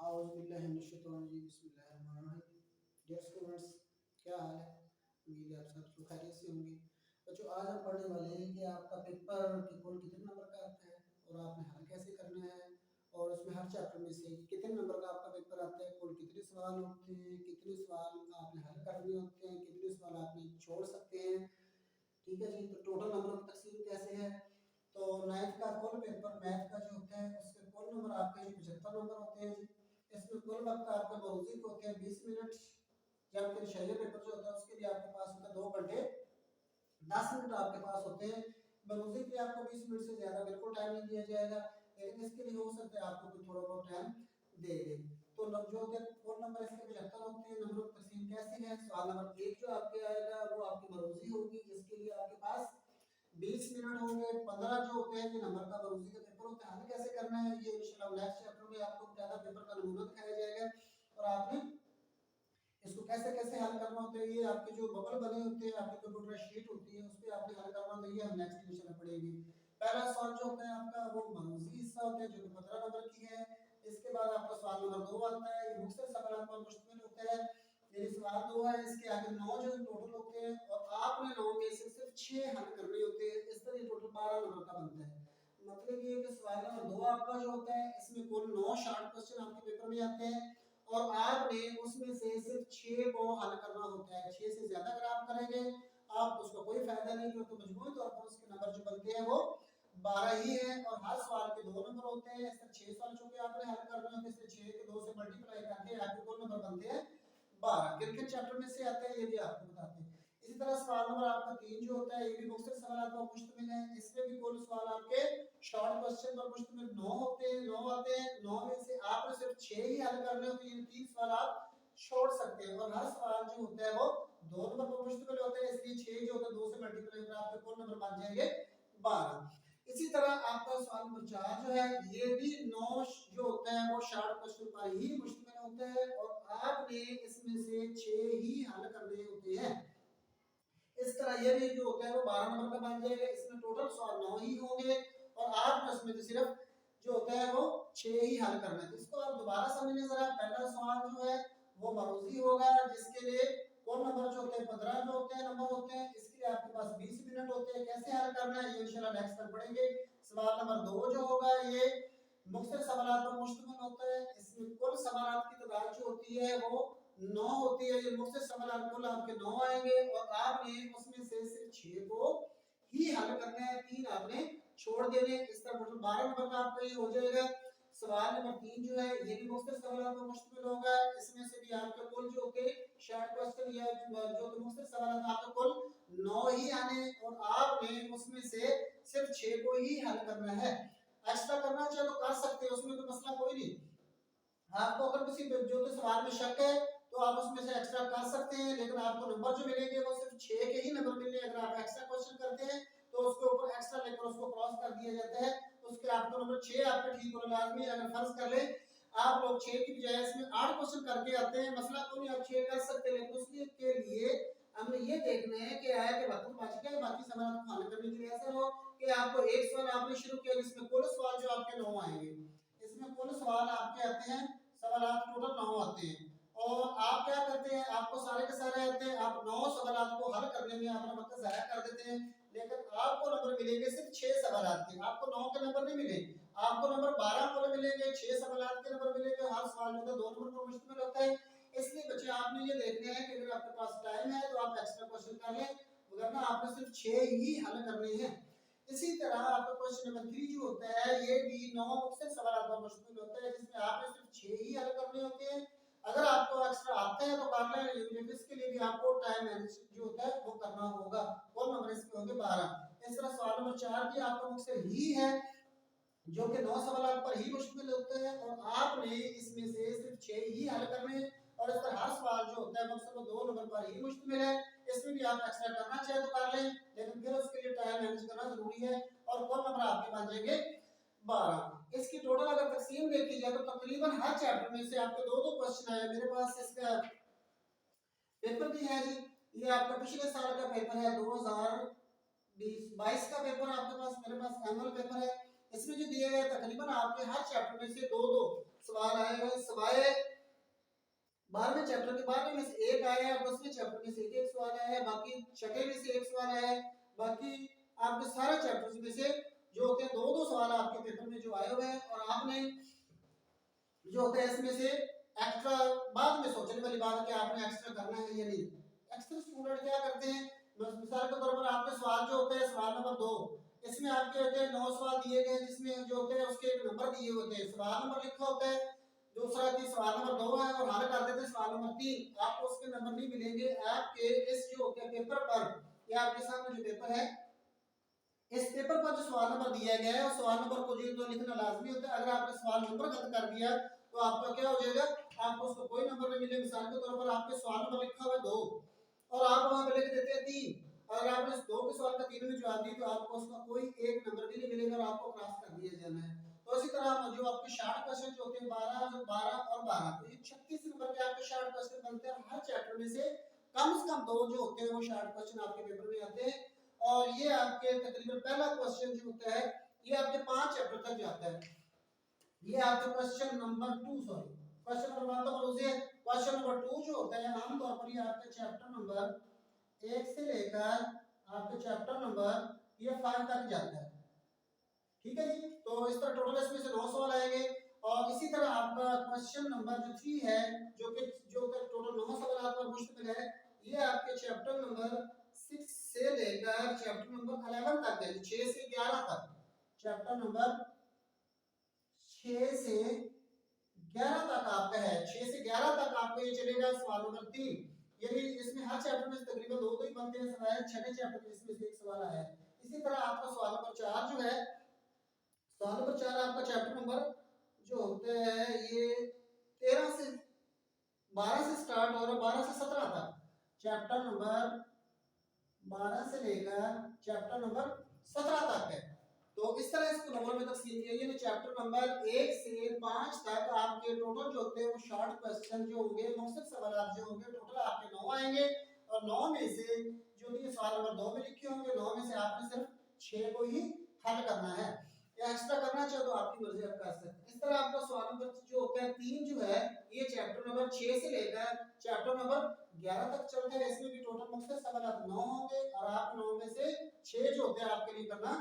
Dear students, क्या हाल है? उम्मीद है आप सब लोग खैरियत से होंगे। बच्चों, आज हम पढ़ने वाले हैं कि आपका पेपर के कुल कितने नंबर का आता है और आपने हल कैसे करना है, और उसमें हर चैप्टर में से कितने नंबर का आपका पेपर आता है, कुल कितने सवाल होते हैं, कितने सवाल आपने हल करने होते हैं, कितने सवाल आपने छोड़ सकते हैं। ठीक है जी। तो टोटल नंबर की तकसीम कैसे है? तो 9th का कुल पेपर मैथ का जो होता है उसके कुल नंबर आपके 75 नंबर होते हैं जी। इसमें कुल वक्त आपके मौजूद होते हैं 20 मिनट। जबकि शरीय पेपर जो होता है उसके लिए आपके पास होता है 2 घंटे 10 मिनट आपके पास होते हैं। मौजूद के लिए आपको 20 मिनट से ज्यादा बिल्कुल टाइम नहीं दिया जाएगा, लेकिन इसके लिए हो सकता है आपको कोई थोड़ा बहुत टाइम दे दे। तो जो होते हैं कुल नंबर इसके 75 होते हैं। नंबर की तकसीम कैसे है? सवाल नंबर 1 जो आपके आएगा वो आपकी मरोजी होगी, जिसके लिए आपके पास 20 मिनट होंगे। 15 जो होते हैं ये नंबर का मरोजी का पेपर होता है। हल कैसे करना है ये इंशाल्लाह नेक्स्ट चैप्टर में आपको ज्यादा पेपर का नमूना दिखाया जाएगा, और आपने इसको कैसे कैसे हल करना होता है, ये आपके जो बबल बने होते हैं, आपकी कंप्यूटर शीट होती है उस पर आपने हल करना होता है। ये हम नेक्स्ट लेक्चर में पढ़ेंगे। पहला सवाल जो होता है आपका वो मरोजी हिस्सा होता है जो कि 15 नंबर की है। इसके बाद आपका सवाल नंबर 2 आता है, ये मुख्तलिफ सवालों पर मुश्तमिल होता है। ये सवाल 2 है, इसके आगे 9 जो टोटल होते हैं और आपने 9 में से सिर्फ 6 हल करने होते हैं। इस तरह टोटल 12 नंबर का बनता है। मतलब ये कि सवाल नंबर 2 आपका जो होता है इसमें कुल 9 शॉर्ट क्वेश्चन आपके पेपर में आते हैं, और आपने उसमें से सिर्फ 6 को हल करना होता है। 6 से ज्यादा अगर आप करेंगे आप उसका कोई फायदा नहीं, क्योंकि मजमूई तौर पर उसके नंबर जो बनते हैं वो 12 ही है। और हर सवाल के 2 नंबर होते हैं। इस तरह 6 सवाल चूंकि आपने हल करने होते हैं, इसलिए 6 के 2 से मल्टीप्लाई करके आपके कुल नंबर बनते हैं 12। किन किन चैप्टर में से आते हैं ये भी आपको बताते हैं। इसी तरह सवाल नंबर आपका 3 जो होता है ये भी मुख्तलिफ सवाल पर मुश्तमिल है। इसमें भी कुल सवाल आपके शॉर्ट क्वेश्चन पर मुश्तमिल 9 होते हैं। 9 आते हैं, 9 में से आपने सिर्फ 6 ही हल करने होते हैं। 3 सवाल आप छोड़ सकते हैं, और हर सवाल जो होता है वो 2 नंबर पर मुश्तमिल होते हैं, इसलिए 6 जो होता है 2 से मल्टीप्लाई कर आपके कुल नंबर बन जाएंगे 12। इसी तरह आपका सवाल नंबर 4 जो है ये भी 9 जो होता है वो शॉर्ट क्वेश्चन पर ही मुश्तमिल होता है, और आपने इसमें से 6 ही हल करने होते हैं। इस तरह ये भी जो होता है वो 12 नंबर का बन जाएगा। इसमें टोटल सवाल 9 ही होंगे, और आपने उसमें से सिर्फ जो होता है वो 6 ही हल करना है। इसको आप दोबारा समझिए जरा। पहला सवाल जो है वो मरूजी होगा, जिसके लिए कौन नंबर जो होते हैं 15 जो होते हैं नंबर होते हैं। इसके लिए आपके पास 20 मिनट होते हैं। कैसे हल करना है ये इंशाल्लाह नेक्स्ट में पढ़ेंगे। सवाल नंबर 2 जो होगा ये मुख्तलिफ सवालात पर मुश्तमिल होता है। इसमें कुल सवालात की तादाद जो होती है वो 9 होती है। ये मुख्तलिफ सवालात कुल आपके 9 आएंगे, और आपने उसमें से सिर्फ 6 को ही हल करना है, 3 आपने छोड़ देने। इस तरह टोटल 12 नंबर का आपका ये हो जाएगा। सवाल नंबर 3 जो है ये भी मुख्तलिफ सवालात पर मुश्तमिल होगा। इसमें से भी आपके कुल जो होते शॉर्ट क्वेश्चन या जो मुख्तलिफ सवालात आपके कुल 9 ही आने, और आपने उसमें से सिर्फ 6 को ही हल करना है। एक्स्ट्रा करना चाहे तो कर सकते हैं, उसमें तो मसला कोई नहीं। आपको अगर किसी जो तो सवाल में शक है तो आप उसमें से एक्स्ट्रा कर सकते हैं, लेकिन आपको नंबर जो मिलेंगे वो सिर्फ 6 के ही नंबर मिलेंगे। अगर आप एक्स्ट्रा क्वेश्चन करते हैं तो उसके ऊपर एक्स्ट्रा लेकर उसको क्रॉस कर दिया जाता है, उसके आपको नंबर 6 आपका ठीक होना लाजमी है। अगर फर्ज कर ले आप लोग 6 की बजाय इसमें 8 क्वेश्चन करके आते हैं, मसला तो नहीं, आप 6 कर सकते हैं, लेकिन उसके के लिए हमें ये देखना है कि आया कि वक्त बच गया। बाकी सवाल को हल करने के लिए ऐसा हो कि आपको एक सवाल आपने शुरू किया जिसमें कुल सवाल जो आपके 9 आएंगे। इसमें कुल सवाल आपके आते हैं, सवाल टोटल 9 आते हैं, और आप क्या करते हैं, आपको सारे के सारे आते हैं, आप 9 सवाल को हल करने में अपना वक्त जाया कर देते हैं, लेकिन आपको नंबर मिलेंगे सिर्फ 6 सवाल के। आपको 9 के नंबर नहीं मिले, आपको नंबर 12 को मिलेंगे, 6 सवाल के नंबर मिलेंगे। हर सवाल जो 2 नंबर पर मुश्तमिल होता है। इसलिए बच्चे आपने ये देखना है कि अगर आपके पास टाइम है तो आप एक्स्ट्रा क्वेश्चन कर लें, वरना आपने सिर्फ 6 ही हल करने हैं। इसी तरह आपका क्वेश्चन नंबर 3 जो होता है ये भी 9 मुख्तलिफ सवाल पर मुश्तमिल होता है, जिसमें आपने सिर्फ 6 ही हल करने होते हैं। अगर आपको एक्स्ट्रा आता है तो कर लें, लेकिन इसके लिए भी आपको टाइम मैनेज जो होता है वो करना होगा। और नंबर इसके होंगे 12। इस तरह सवाल नंबर 4 भी आपका मुख्तलिफ ही है, जो कि 9 सवाल पर ही मुश्तमिल होते हैं, और आपने इसमें से सिर्फ 6 ही हल करने हैं। और इस तरह हर सवाल जो होता है मकसद 2 नंबर पर ही मुश्तमिल है। इसमें भी आप एक्स्ट्रा करना चाहे तो कर लें, लेकिन फिर उसके लिए टाइम मैनेज करना जरूरी है, और कुल नंबर आपके बन जाएंगे 12। इसकी टोटल अगर तकसीम देखी जाए तो तकरीबन हर चैप्टर में से आपके 2-2 क्वेश्चन आए। मेरे पास इसका पेपर भी है जी, ये आपका पिछले साल का पेपर है, 2020-22 का पेपर आपके पास, मेरे पास एनुअल पेपर है। इसमें जो दिए गए तकरीबन आपके हर चैप्टर में से 2-2 सवाल आएगा सिवाय 12वें चैप्टर के 12वें में से एक आया है, 10वें चैप्टर में से एक सवाल आया है, बाकी छठे में से एक सवाल आया है, बाकी आपके सारे चैप्टर्स में से जो होते हैं दो दो सवाल आपके पेपर में जो आए हुए हैं, और आपने जो होता है इसमें से एक्स्ट्रा बाद में सोचने वाली बात है कि आपने एक्स्ट्रा करना है या नहीं। एक्स्ट्रा स्टूडेंट क्या करते हैं, मिसाल के तौर पर आपके सवाल जो होते हैं सवाल नंबर 2, इसमें आपके होते हैं 9 सवाल दिए गए हैं, जिसमें जो होते हैं उसके एक नंबर दिए होते हैं, सवाल नंबर लिखा होता है, दूसरा कि सवाल नंबर 2 है और हल कर देते हैं सवाल नंबर 3, आपको उसके नंबर नहीं मिलेंगे आपके इस जो होते हैं पेपर पर, या आपके सामने जो पेपर है इस पेपर पर जो सवाल नंबर दिया गया है उस सवाल नंबर को जो तो लिखना लाजमी होता है। अगर आपने सवाल नंबर गलत कर दिया तो आपका क्या हो जाएगा, आपको उसको कोई नंबर नहीं मिलेगा। मिसाल के तौर पर आपके सवाल नंबर लिखा हुआ है 2 और आप वहां पे लिख देते हैं 3, अगर आपने इस 2 के सवाल का 3 में जवाब दी तो आपको उसका कोई एक नंबर भी नहीं मिलेगा और आपको क्रॉस कर दिया जाना है। तो इसी तरह जो आपके शॉर्ट क्वेश्चन जो होते हैं 12 और 12 तो ये 36 नंबर के आपके शॉर्ट क्वेश्चन बनते हैं। हर चैप्टर में से कम 2 जो होते हैं वो शॉर्ट क्वेश्चन आपके पेपर में आते हैं, और ये आपके तकरीबन पहला क्वेश्चन जो होता है ये आपके 5 चैप्टर तक जाता है। ये आपके question number 2 sorry question number 1 तो क्लोज है, क्वेश्चन नंबर 2 जो होता है आमतौर पर ये आपके चैप्टर नंबर 1 से लेकर आपके चैप्टर नंबर ये 5 तक जाता है। ठीक है जी, तो इस तरह टोटल इसमें से 9 सवाल आएंगे, और इसी तरह आपका क्वेश्चन नंबर जो 3 है जो टोटल 9 सवाल आपका मुश्किल है, ये आपके चैप्टर नंबर 6 से लेकर चैप्टर नंबर 11 तक है, 6 से 11 तक, चैप्टर नंबर 6 से 11 तक आपका है, 6 से 11 तक आपका ये चलेगा सवाल नंबर 3, यानी इसमें हर चैप्टर में तकरीबन 2 ही बनते हैं सवाल, छठे चैप्टर में इसमें से एक सवाल आया है। इसी तरह आपका सवाल नंबर 4 जो है, सवाल नंबर 4 आपका चैप्टर नंबर जो होते हैं ये 13 से 12 से स्टार्ट हो रहा है, 12 से 17 तक, चैप्टर नंबर 12 से लेकर चैप्टर नंबर 17 तक है। तो इस तरह इसको नंबर में तकसीम किया गया। चैप्टर नंबर 1 से 5 तक आपके टोटल जो होते हैं वो शॉर्ट क्वेश्चन जो होंगे, मुख्तसर सवाल जो होंगे, टोटल आपके 9 आएंगे, और 9 में से जो भी सवाल नंबर 2 में लिखे होंगे 9 में से आपने सिर्फ 6 को ही हल करना है, या एक्स्ट्रा करना चाहे तो आपकी मर्जी आप कर सकते हैं। इस तरह आपका सवाल नंबर जो होता है 3 जो है ये चैप्टर नंबर 6 से लेकर चैप्टर नंबर 11 तक चलता है, इसमें भी टोटल मुख्तसर सवाल 9 होंगे, और आप 9 में से 6 जो होते हैं आपके लिए करना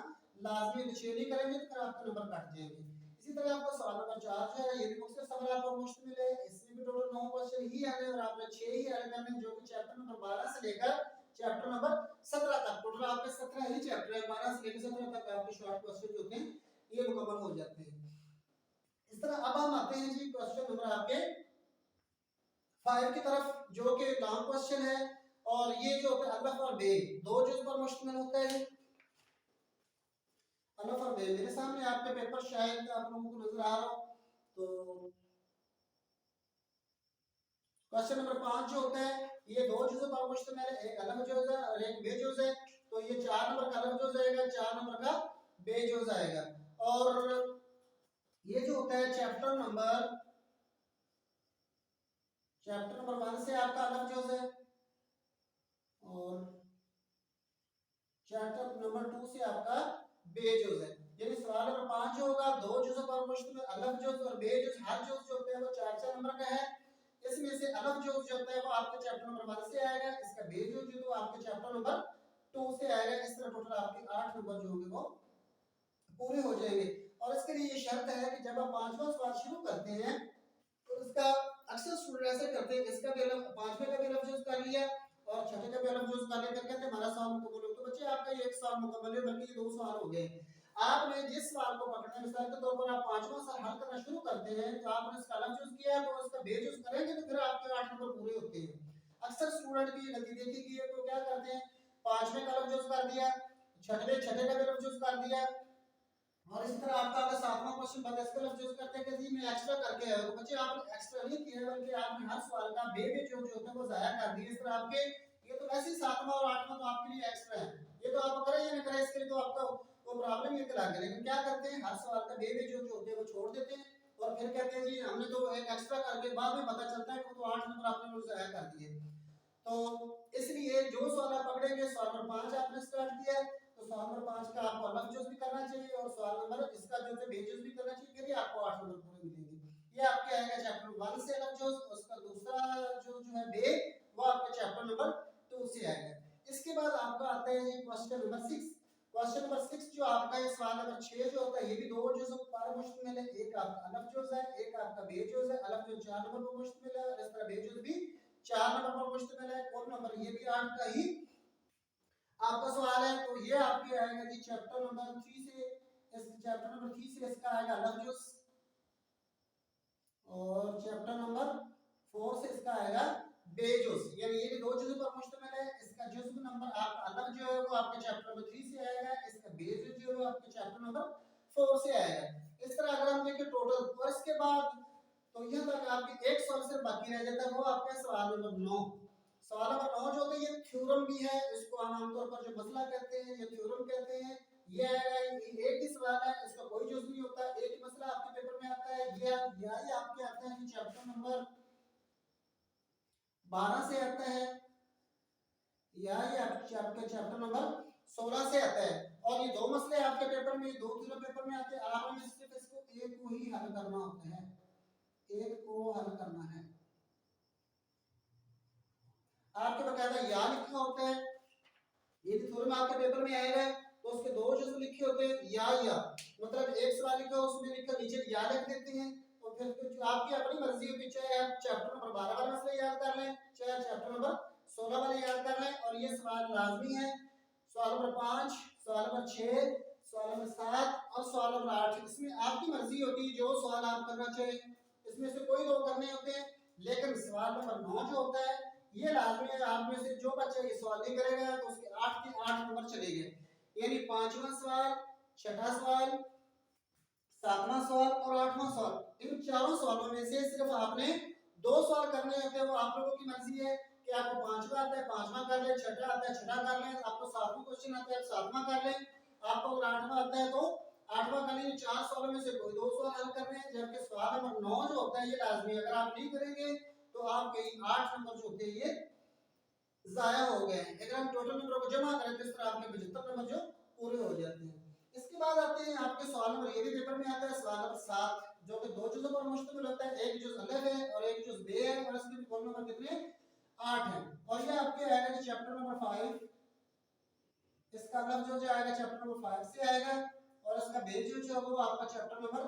लाजमी है, 6 नहीं करेंगे तो फिर आपके नंबर कट जाएंगे। इसी तरह आपका सवाल नंबर 4 जो है ये भी मुख्तसर सवाल पर मुश्तमिल है, इसमें भी टोटल 9 क्वेश्चन ही आने और आपने 6 ही हल करने, जो कि चैप्टर नंबर 12 से लेकर चैप्टर नंबर 17 तक, टोटल आपके 17 ही चैप्टर है, 12 से लेकर 17 तक आपके शॉर्ट क्वेश्चन जो होते हैं ये मुकम्मल हो जाते हैं। इस तरह अब हम आते हैं जी क्वेश्चन नंबर आपके 5 की तरफ, जो कि लॉन्ग क्वेश्चन है, और ये जो होता है अल्फ और बे दो जुज पर मुश्तमिल होता है। अल्फ और बे मेरे सामने आपके पेपर शायद आप लोगों को नजर आ रहा हो, तो क्वेश्चन नंबर 5 जो होता है ये दो जुजों पर मुश्तमिल है, एक अल्फ जुज है और एक बे जुज है। तो ये 4 नंबर का अल्फ जुज आएगा, 4 नंबर का बे जुज आएगा, और ये जो होता है चैप्टर नंबर 1 से आपका अल्फ जुज है, और चैप्टर नंबर 2 से आपका बे जुज है। यानी सवाल नंबर 5 जो होगा दो जुजों पर मुश्तमिल, अल्फ जुज और बे जुज, हर जुज जो होता है वो 4 नंबर का है। इसमें से अल्फ जुज जो होता है वो आपके चैप्टर नंबर 1 से आएगा, इसका बे जुज जो आपके चैप्टर नंबर 2 से आएगा। इस तरह टोटल आपके 8 नंबर जो होंगे वो पूरे हो जाएंगे। और इसके लिए ये शर्त है कि जब आप 5वां सवाल शुरू करते हैं तो इसका अक्सर स्टूडेंट ऐसे करते हैं, इसका भी अलग 5वें का भी अलग यूज कर लिया और छठे का भी अलग यूज कर लेकर कहते हैं हमारा सवाल मुकम्मल हो। तो बच्चे आपका ये एक सवाल मुकम्मल है, बल्कि ये 2 सवाल हो गए। आपने जिस सवाल को पकड़ना है, मिसाल के तौर पर आप 5वां सवाल हल करना शुरू करते हैं तो आपने इसका अलग यूज किया तो इसका बे यूज करेंगे तो फिर आपके 8 नंबर पूरे होते हैं। अक्सर स्टूडेंट की गलती देखी गई है, तो क्या करते हैं 5वें का अलग यूज कर दिया, छठे का भी अलग यूज कर दिया, और इसी तरह आपका अगर 7वां क्वेश्चन बता इसका लफ्ज यूज करते हैं कि जी मैं एक्स्ट्रा करके आया हूं। तो बच्चे आपने एक्स्ट्रा नहीं किया है, बल्कि आपने हर सवाल का बे जो होता है वो जाया कर दिया। इस तरह आपके ये तो वैसे ही 7वां और 8वां तो आपके लिए एक्स्ट्रा है, ये तो आप करें या ना करें इसके लिए तो आपका वो प्रॉब्लम ही लग गया। लेकिन क्या करते हैं हर सवाल का बे जो होते हैं वो छोड़ देते हैं, और फिर कहते हैं जी हमने तो एक एक्स्ट्रा करके बाद में पता चलता है कि वो तो 8 नंबर आपने लोग जाया कर दिए। तो इसलिए जो सवाल आप पकड़ेंगे सवाल नंबर 5 आपने स्टार्ट किया है तो सवाल नंबर 5 का आपको अलग जूस भी करना चाहिए, और सवाल नंबर इसका जो है बेजूस भी करना चाहिए, फिर ही आपको 8 नंबर पूरे मिलेंगे। ये आपके क्वेश्चन नंबर 6। क्वेश्चन नंबर 6 जो आपका है सवाल नंबर 6 जो होता है ये भी दो जुज़ों पर मुश्तमिल है। एक आपका अलफ जुज़ है, एक आपका बे जुज़ है। अलफ जुज़ 4 नंबर पर मुश्तमिल है और इस तरह बे जुज़ भी 4 नंबर पर मुश्तमिल है। कौन नंबर ये भी 8 का ही आपका सवाल है। तो ये आपके आएगा जी चैप्टर नंबर 3 से, इस चैप्टर नंबर 3 से इसका आएगा अलफ जुज़ और चैप्टर नंबर 4 से इसका आएगा बेजुज़। यानी ये भी दो जुज़ों पर मुश्तमिल है। इसका जुज़्व नंबर आपका अलग जो है वो आपके चैप्टर नंबर 3 से आएगा, इसका बेजुज़ जो है वो आपके चैप्टर नंबर 4 से आएगा। इस तरह अगर हम देखें टोटल और इसके बाद तो यहां तक आपके एक सवाल सिर्फ बाकी रह जाता है, वो आपका सवाल नंबर 9। सवाल नंबर 9 जो होता है ये थ्योरम भी है, इसको हम आमतौर पर जो मसला कहते हैं या थ्योरम कहते हैं। ये आएगा, ये एक ही सवाल है, इसका कोई जुज़ नहीं होता, एक ही मसला आपके पेपर में आता है। ये आपके आता है चैप्टर नंबर 12 से आता है या ये आपके चैप्टर नंबर 16 से आता है। और ये दो मसले आपके पेपर में, दो तीनों पेपर में आते हैं। आपने सिर्फ इसको एक को ही हल करना होता है, एक को हल करना है। आपके बकायदा या लिखना होता है, ये भी थोड़ा आपके पेपर में आएगा। तो उसके दो जुज़ लिखे होते हैं या मतलब एक सवाल लिखा उसमें लिखा नीचे या लिख देते हैं। तो फिर कुछ आपकी अपनी मर्जी होती है, चाहे आप चैप्टर नंबर 12 वाला मसला याद कर लें, चाहे चैप्टर नंबर 16 वाले याद कर लें। और ये सवाल लाजमी है। सवाल नंबर 5, सवाल नंबर 6, सवाल नंबर 7 और सवाल नंबर 8, इसमें आपकी मर्जी होती है जो सवाल आप करना चाहें, इसमें से कोई दो करने होते हैं। लेकिन सवाल नंबर 9 जो होता है ये लाजमी है। आप में से जो बच्चा ये सवाल नहीं करेगा तो उसके 8 के 8 नंबर चले गए। यानी 5वां सवाल, 6ठा सवाल, 7वां सवाल और 8वां सवाल, इन चारों सवालों में से सिर्फ आपने दो सवाल करने होते हैं। वो आप लोगों की मर्जी है कि आपको 5वां आता है 5वां कर ले, 6ठा आता है 6ठा कर ले, आपको 7वां क्वेश्चन आता है 7वां कर ले, आपको अगर 8वां आता है तो 8वां कर ले। चार सवालों में से कोई दो सवाल हल करने हैं। जबकि सवाल नंबर 9 जो होता है ये लाजमी, अगर आप नहीं करेंगे तो आपके 8 नंबर जो होते हैं ये जाया हो गए हैं। अगर हम टोटल नंबरों को जमा करें तो इस तरह आपके 75 नंबर जो पूरे हो जाते हैं। इसके बाद आते हैं आपके सवाल नंबर, ये भी पेपर में आता है सवाल नंबर 7 जो कि दो जुज़ों पर मुश्तमिल होता है। एक जुज़ अलग है और एक जुज़ बे है और इसके भी कुल नंबर कितने 8 है। और ये आपके आएगा कि चैप्टर नंबर 5, इसका अलग जो आएगा चैप्टर नंबर 5 से आएगा और इसका बे जो है वो आपका चैप्टर नंबर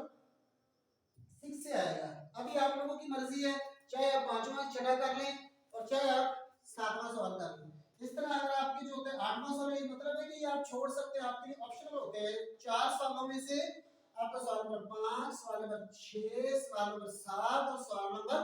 6 से आएगा। अभी आप लोगों की मर्जी है, चाहे आप 5वां छठा कर लें और चाहे आप 7वां सवाल कर लें। इस तरह अगर आपके जो होते हैं 8वां सवाल है, मतलब है कि आप छोड़ सकते हैं, आपके लिए ऑप्शनल होते हैं। चार सवालों में से आपका सवाल नंबर 5, सवाल नंबर 6, सवाल नंबर 7 और सवाल नंबर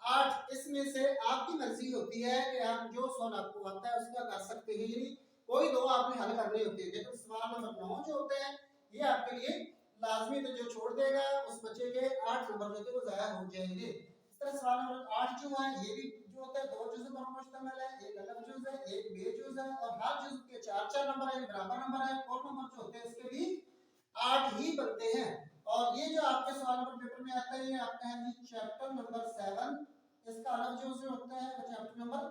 8, इसमें से आपकी मर्जी होती है कि आप जो सवाल आपको आता है उसका कर सकते हैं, यानी कोई दो आपने हल करने होते हैं। लेकिन सवाल नंबर 9 जो होता है ये आपके लिए लाजमी, तो जो छोड़ देगा उस बच्चे के 8 नंबर जो थे वो जाया हो जाएंगे। इस तरह सवाल नंबर 8 जो है ये भी जो होता है दो जुज़ों पर मुश्तमिल है, एक अलग जुज़ है एक बे जुज़ है और हर जुज़ के 4-4 नंबर है, बराबर नंबर है। कुल नंबर जो होते हैं इसके भी 8 ही बनते हैं। और ये जो आपके सवाल नंबर पेपर में आता है ये आपका है जी चैप्टर नंबर 7, इसका अलग जुज़ जो होता है वो चैप्टर नंबर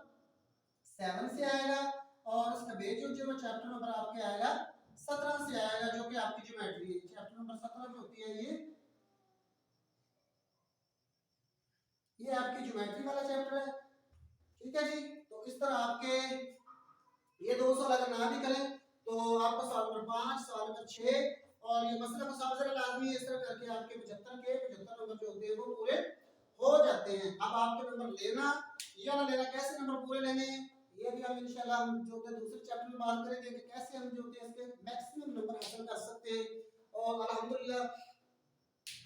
7 से आएगा और इसका बे जो चैप्टर नंबर आपके आएगा 17 से आएगा, जो कि आपकी ज्योमेट्री है। चैप्टर नंबर 17 जो होती है ये आपकी ज्योमेट्री वाला चैप्टर है। ठीक है जी। तो इस तरह आपके ये दो सवाल अगर ना भी करें तो आपको सवाल नंबर 5, सवाल नंबर 6 और ये मसला को समझना लाजमी है। इस तरह करके आपके 75 नंबर जो होते हैं वो पूरे हो जाते हैं। अब आपके नंबर लेना या ना लेना, कैसे नंबर पूरे लेने हैं ये भी हम इंशाल्लाह हम जो होते हैं दूसरे चैप्टर में बात करेंगे कि कैसे हम जो होते हैं इसके मैक्सिमम नंबर हासिल कर सकते हैं। और अल्हम्दुलिल्लाह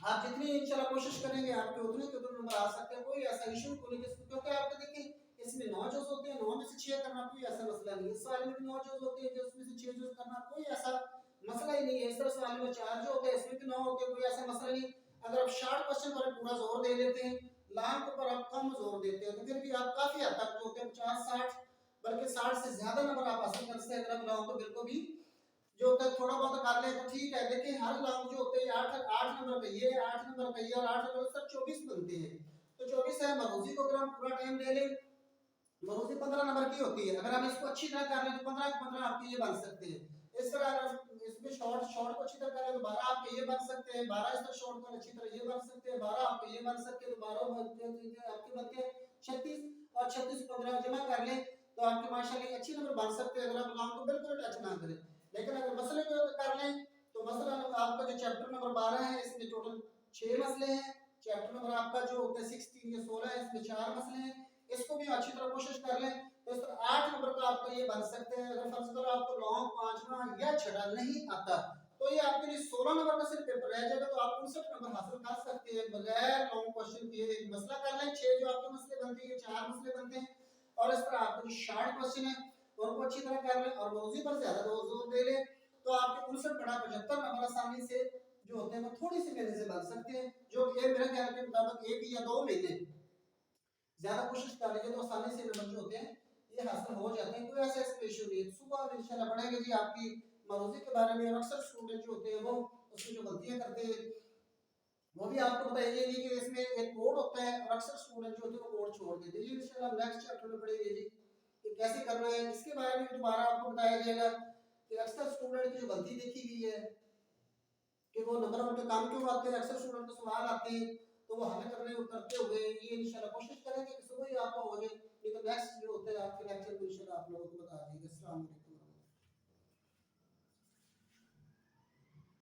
आप जितनी इंशाल्लाह कोशिश करेंगे आपके उतने के उतने नंबर आ सकते हैं। कोई ऐसा इशू को लेकर, क्योंकि आपके देखिए इसमें 9 जुज़ होते हैं, 9 में से 6 करना कोई ऐसा मसला नहीं है। इस सवाल में भी 9 जुज़ होते हैं, जिसमें से 6 जुज़ करना कोई ऐसा मसला ही नहीं है। इस तरह सवाल में 4 जो होते हैं इसमें भी 9 होते हैं, कोई ऐसा मसला नहीं। अगर आप शॉर्ट क्वेश्चन पर पूरा जोर दे देते हैं, लॉन्ग पर आप कम जोर देते हैं, तो फिर भी आप काफी हद तक जो होते हैं 50-60 बल्कि 60 से ज्यादा नंबर आप हासिल कर सकते हैं। अगर आप लॉन्ग को बिल्कुल भी जो होता है थोड़ा बहुत कर ले तो ठीक है। देखिए हर लॉन्ग जो होते हैं 8 नंबर का ये, 8 नंबर का ये और 8 नंबर सब 24 बनते हैं। तो 24 है। मरोजी को अगर हम पूरा टाइम दे लें, मरोजी 15 नंबर की होती है। अगर हम इसको अच्छी तरह कर लें तो 15 के 15 आपके ये बन सकते हैं। इस तरह अगर इसमें शॉर्ट को अच्छी तरह कर लें तो 12 आपके ये बन सकते हैं, 12 इस तरह शॉर्ट को अच्छी तरह ये बन सकते हैं, 12 आपके ये बन सकते हैं, तो 12 आपके बनते हैं 36 और 36 15 जमा कर लें तो आपके माशाल्लाह अच्छी नंबर बन सकते हैं अगर आप लॉन्ग को बिल्कुल टच ना करें। लेकिन अगर मसले को कर लें तो मसला आपका जो चैप्टर नंबर 12 है इसमें टोटल 6 मसले हैं। चैप्टर नंबर आपका जो होता है 16 या 16 है इसमें 4 मसले हैं। इसको भी अच्छी तरह कोशिश कर लें तो इस तरह 8 नंबर का आपका ये बन सकते हैं। अगर फर्ज करो आपको लॉन्ग पांचवा या छठा नहीं आता तो ये आपके लिए 16 नंबर का सिर्फ पेपर रह जाएगा, तो आप 59 नंबर हासिल कर सकते हैं बगैर लॉन्ग क्वेश्चन के। एक मसला कर लें, 6 जो आपके मसले बनते हैं 4 मसले बनते हैं, और इस तरह आपके जो शॉर्ट क्वेश्चन है उनको अच्छी तरह कर लें और मौजूद पर ज्यादा जोर दे लें तो आपके 59 बड़ा 75 नंबर आसानी से जो होते हैं वो थोड़ी सी मेहनत से बन सकते हैं, जो कि मेरे ख्याल के मुताबिक 1 या 2 महीने ज्यादा कोशिश कर लेंगे तो आसानी से नंबर जो होते हैं ये हासिल हो जाते हैं। कोई ऐसा इसमें इशू नहीं है। सुबह इंशाल्लाह पढ़ेंगे जी आपकी मौजूद के बारे में। अक्सर स्टूडेंट जो होते हैं वो उसमें जो गलतियां करते हैं वो भी आपको बताइए कि इसमें एक कोड होता है और अक्सर स्टूडेंट जो होते हैं वो कोड छोड़ देते हैं। ये इंशाल्लाह नेक्स्ट चैप्टर में पढ़ेंगे जी कि कैसे करना है। इसके बारे में दोबारा आपको बताया जाएगा कि अक्सर स्टूडेंट की जो गलती देखी गई है कि वो नंबर उनके काम क्यों आते हैं, अक्सर स्टूडेंट को सवाल आते हैं तो वो हल करते हुए ये इंशाल्लाह कोशिश करेंगे कि सुबह ही आपको हो जाए, नहीं तो नेक्स्ट जो होता है आपके लेक्चर